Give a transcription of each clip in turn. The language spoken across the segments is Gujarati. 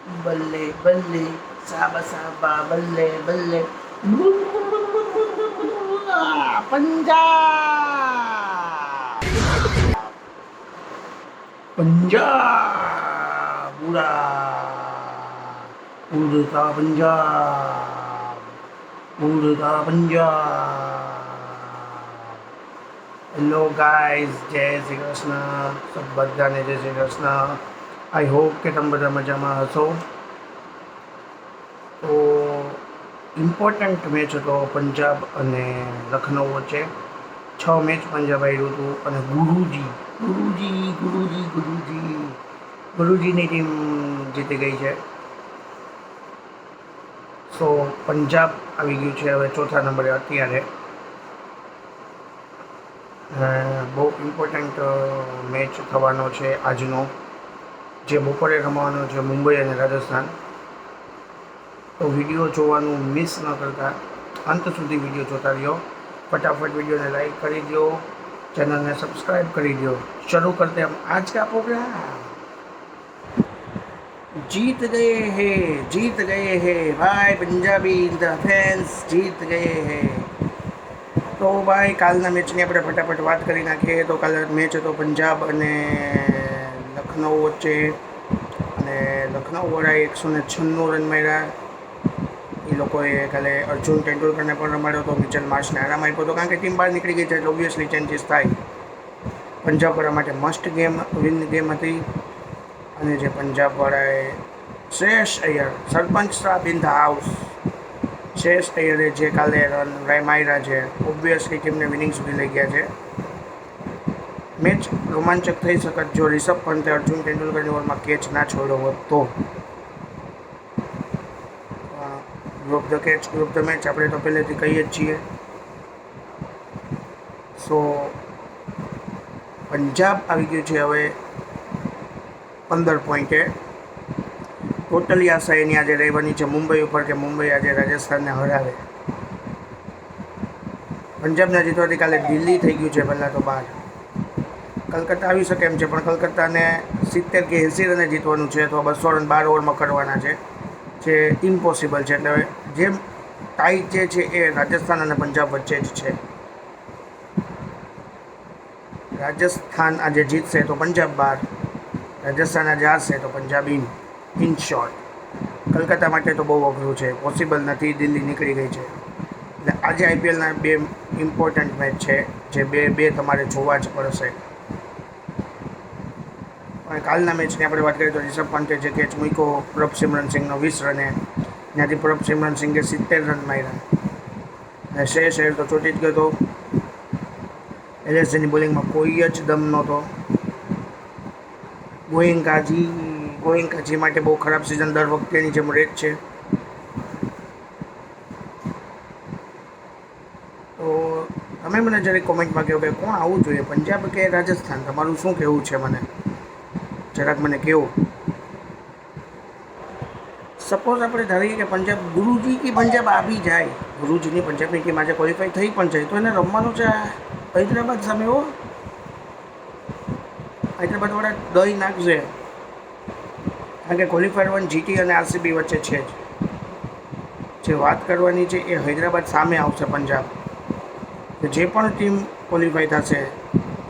બલ્લે બલ્લે સાબા સાબા બલ્લે બલ્લે પંજાબ પંજાબ ઉડતા પંજાબ. હેલો ગાઈઝ, જય શ્રી કૃષ્ણ. સબ બધાને જય શ્રી કૃષ્ણ. આઈ હોપ કે તમે બધા મજામાં હશો. તો ઇમ્પોર્ટન્ટ મેચ હતો પંજાબ અને લખનઉ વચ્ચે. 6 મેચ પંજાબ આવ્યું હતું અને ગુરુજીની ટીમ જીતી ગઈ છે. સો પંજાબ આવી ગયું છે હવે ચોથા નંબરે અત્યારે. બહુ ઇમ્પોર્ટન્ટ મેચ થવાનો છે આજનો, જે બપોરે રમવાનો છે મુંબઈ અને રાજસ્થાન. તો વિડીયો જોવાનું મિસ ન કરતા અંત સુધી વિડીયો જોતા રહ્યો. ફટાફટ વિડીયોને લાઈક કરી દો, ચેનલને સબસ્ક્રાઈબ કરી દો. શરૂ કરते हम आज का प्रोग्राम. जीत गए हैं भाई पंजाबी फैंस जीत गए हैं. તો ભાઈ કાલના મેચની આપણે ફટાફટ વાત કરી નાખીએ. તો કાલે મેચ હતો પંજાબ અને લખનઉ વચ્ચે અને લખનઉવાળાએ 196 રન માર્યા. એ લોકોએ કાલે અર્જુન તેંડુલકરને પણ રમાડ્યો હતો, મિચેલ માર્શને આરામ આપ્યો હતો, કારણ કે ટીમ બહાર નીકળી ગઈ છે એટલે ઓબ્વિયસલી ચેન્જીસ થાય. પંજાબવાળા માટે મસ્ટ વિન ગેમ હતી. અને જે પંજાબવાળાએ શ્રેયસ અય્યર, સરપંચ સાહેબ ઇન ધ હાઉસ, શ્રેયસ અય્યરે જે કાલે રન માર્યા છે ઓબ્વિયસલી ટીમને વિનિંગ સુધી લઈ ગયા છે. મેચ રોમાંચક થઈ શકત જો રિષભ પંતે અર્જુન તેંડુલકરની ઓવરમાં કેચ ના છોડ્યો હોત તો. ગ્રુપ ધ મેચ આપણે તો પહેલેથી કહીએ જ છીએ. સો પંજાબ આવી ગયું છે હવે 15 પોઈન્ટે. ટોટલી આશા એની આજે રહેવાની છે મુંબઈ ઉપર કે મુંબઈ આજે રાજસ્થાનને હરાવે. પંજાબને જીતવાથી કાલે દિલ્હી થઈ ગયું છે પહેલાં તો બહાર. કલકત્તા આવી શકે એમ છે, પણ કલકત્તાને 70 કે 80 રને જીતવાનું છે અથવા 200 રન 12 ઓવરમાં કરવાના છે, જે ઇમ્પોસિબલ છે. એટલે જે ટાઈ જે છે એ રાજસ્થાન અને પંજાબ વચ્ચે જ છે. રાજસ્થાન આજે જીતશે તો પંજાબ બહાર, રાજસ્થાન આજે હારશે તો પંજાબ ઇન શોર્ટ. કલકત્તા માટે તો બહુ અઘરું છે, પોસિબલ નથી. દિલ્હી નીકળી ગઈ છે. એટલે આજે આઈપીએલના 2 ઇમ્પોર્ટન્ટ મેચ છે જે બે તમારે જોવા જ પડશે. અને કાલના મેચની આપણે વાત કરીએ તો રિષભ પંતે જે કેચ મૂક્યો પ્રભસિમરન સિંહનો 20 રને, ત્યાંથી પ્રભસિમરન સિંઘે 70 રન માર્યા અને શ્રેયસ અય્યર તો ચોટી જ ગયો હતો. એલએસજીની બોલિંગમાં કોઈ જ દમ નહોતો. ગોયંકાજી માટે બહુ ખરાબ સિઝન દર વખતેની જેમ રેટ છે. તો તમે મને જરા કોમેન્ટમાં કહો કે કોણ આવવું જોઈએ, પંજાબ કે રાજસ્થાન? તમારું શું કહેવું છે મને જરાક મને કહો. સપોઝ આપણે ધારીએ કે પંજાબ ગુરુજી કે પંજાબ આવી જાય, ગુરુજીની પંજાબની ટીમ આજે ક્વોલિફાઈ થઈ પણ જાય, તો એને રમવાનું છે હૈદરાબાદ સામે. હૈદરાબાદવાળા દહીં નાખશે, કારણ કે ક્વોલિફાયર 1 જીટી અને આરસીબી વચ્ચે છે જ. જે વાત કરવાની છે એ હૈદરાબાદ સામે આવશે પંજાબ. જે પણ ટીમ ક્વોલિફાઈ થશે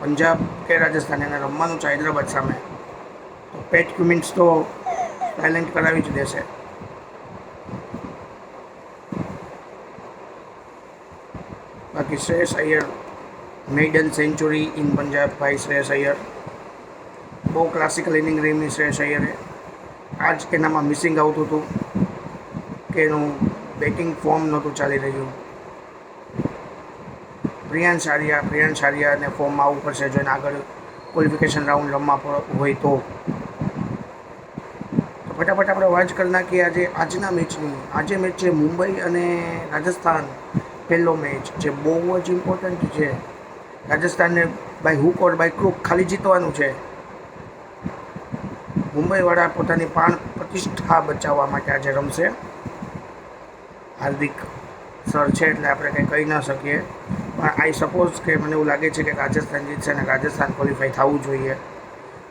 પંજાબ કે રાજસ્થાન, એને રમવાનું છે હૈદરાબાદ સામે. તો પેટ ક્યુમિન્સ તો સાયલેન્ટ કરાવી જ દેશે. બાકી Shreyas Iyer maiden century in Punjab. ભાઈ શ્રેયસ અય્યર બહુ ક્લાસિકલ ઇનિંગ રમી શ્રેયસ અય્યરે. આજ એનામાં મિસિંગ આવતું હતું કે એનું બેટિંગ ફોર્મ નહોતું ચાલી રહ્યું. પ્રિયાંશ આર્યાને ફોર્મમાં આવવું પડશે જો એને આગળ ક્વોલિફિકેશન રાઉન્ડ રમવા હોય તો. ફટાફટ આપણે વાત કરી નાખીએ આજના મેચની. આજે મેચ છે મુંબઈ અને રાજસ્થાન. પહેલો મેચ જે બહુ જ ઇમ્પોર્ટન્ટ છે. રાજસ્થાનને બાય હુક ઓર બાય ક્રુક ખાલી જીતવાનું છે. મુંબઈવાળા પોતાની પ્રતિષ્ઠા બચાવવા માટે આજે રમશે. હાર્દિક સર છે એટલે આપણે કંઈ કહી ન શકીએ, પણ આઈ સપોઝ કે મને એવું લાગે છે કે રાજસ્થાન જીતશે અને રાજસ્થાન ક્વોલિફાય થવું જોઈએ.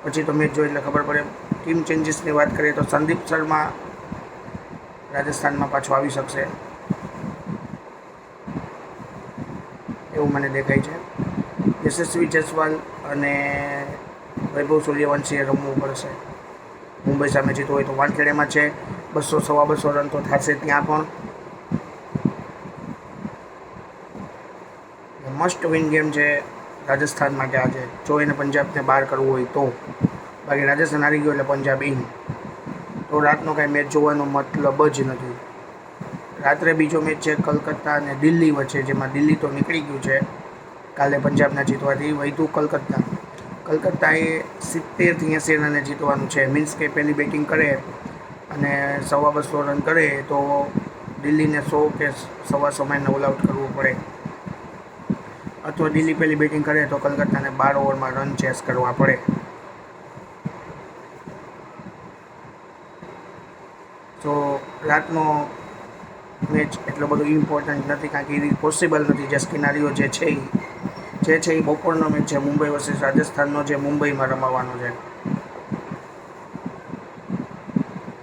પછી તો મેચ જોઈ એટલે ખબર પડે. ટીમ ચેન્જીસની વાત કરીએ તો સંદીપ શર્મા રાજસ્થાનમાં પાછો આવી શકશે એવું મને દેખાય છે. યશસ્વી જયસ્વાલ અને વૈભવ સૂર્યવંશીએ રમવું પડશે. મુંબઈ સામે જીતવું હોય તો વાનખેડેમાં છે, 200-250 રન તો થશે ત્યાં પણ. મસ્ટ વિન ગેમ છે રાજસ્થાન માટે આજે, જો એને પંજાબને બહાર કરવું હોય તો. બાકી રાજસ્થાન હારી ગયો એટલે પંજાબ ઇન, તો રાતનો કાંઈ મેચ જોવાનો મતલબ જ નથી. રાત્રે બીજો મેચ છે કલકત્તા અને દિલ્હી વચ્ચે, જેમાં દિલ્હી તો નીકળી ગયું છે કાલે પંજાબના જીતવાથી. વધુ કલકત્તાએ 70-80 રને જીતવાનું છે. મીન્સ કે પહેલી બેટિંગ કરે અને 250 રન કરે તો દિલ્હીને 100 કે 125 ઓલ આઉટ કરવું પડે, અથવા દિલ્હી પહેલી બેટિંગ કરે તો કલકત્તાને 12 ઓવરમાં રન ચેસ કરવા પડે. તો રાતનો મેચ એટલો બધો ઇમ્પોર્ટન્ટ નથી, કારણ કે એ પોસિબલ નથી. જે સ્કિનારીઓ જે છે એ બપોરનો મેચ છે, મુંબઈ વર્સિસ રાજસ્થાનનો, જે મુંબઈમાં રમાવાનો છે.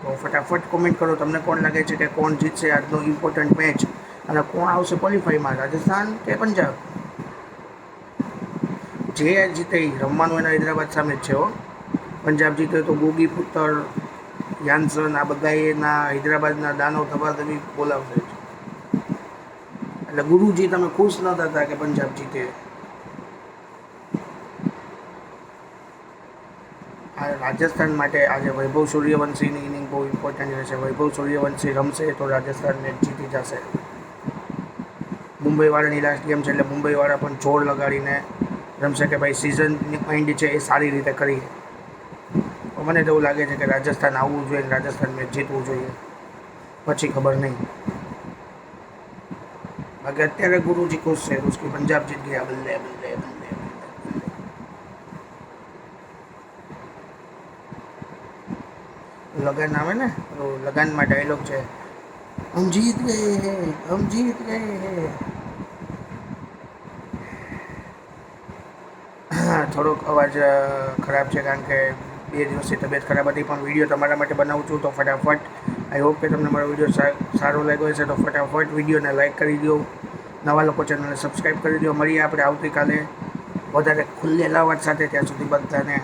તો ફટાફટ કોમેન્ટ કરો, તમને કોણ લાગે છે કે કોણ જીતશે આજનો ઇમ્પોર્ટન્ટ મેચ, અને કોણ આવશે ક્વોલિફાઈમાં, રાજસ્થાન કે પંજાબ? જે જીતે રમવાનું એના હૈદરાબાદ સામે જ છે હો. પંજાબ જીતે તો ગોગી પુત્ર, યાન્સન, આ બધા એના હૈદરાબાદના દાનવ ધબાધબી બોલાવશે. એટલે ગુરુજી તમે ખુશ ન થતા કે પંજાબ જીતે. આ રાજસ્થાન માટે આજે વૈભવ સૂર્યવંશીની ઇનિંગ બહુ ઇમ્પોર્ટન્ટ રહેશે. વૈભવ સૂર્યવંશી રમશે તો રાજસ્થાન મેચ જીતી જશે. મુંબઈવાળાની લાસ્ટ ગેમ છે એટલે મુંબઈવાળા પણ જોર લગાડીને રમશે કે ભાઈ સિઝનની એન્ડ છે એ સારી રીતે કરીએ. મને તો એવું લાગે છે કે રાજસ્થાન આવવું જોઈએ, રાજસ્થાન મેચ જીતવું જોઈએ, પછી ખબર નહીં. બાકી અત્યારે ગુરુજી ખુશ છે, उसकी પંજાબ જીત ગયા, બલ્લે બલ્લે બલ્લે. લગન આવે ને, તો લગનમાં ડાયલોગ છે, હમ જીત ગયે હે, હમ જીત ગયે હે. થોડોક અવાજ ખરાબ છે કારણ કે 2 દિવસથી તબિયત ખરાબ હતી, પણ વિડીયો તમારા માટે બનાવું છું તો ફટાફટ. આઈ હોપ કે તમને મારો વિડીયો સારો લાગ્યો હશે તો ફટાફટ વિડીયોને લાઇક કરી દો. નવા લોકો ચેનલને સબસ્ક્રાઈબ કરી દો. મળીએ આપણે આવતીકાલે વધારે ખુલ્લેલા અવાજ સાથે. ત્યાં સુધી બધાને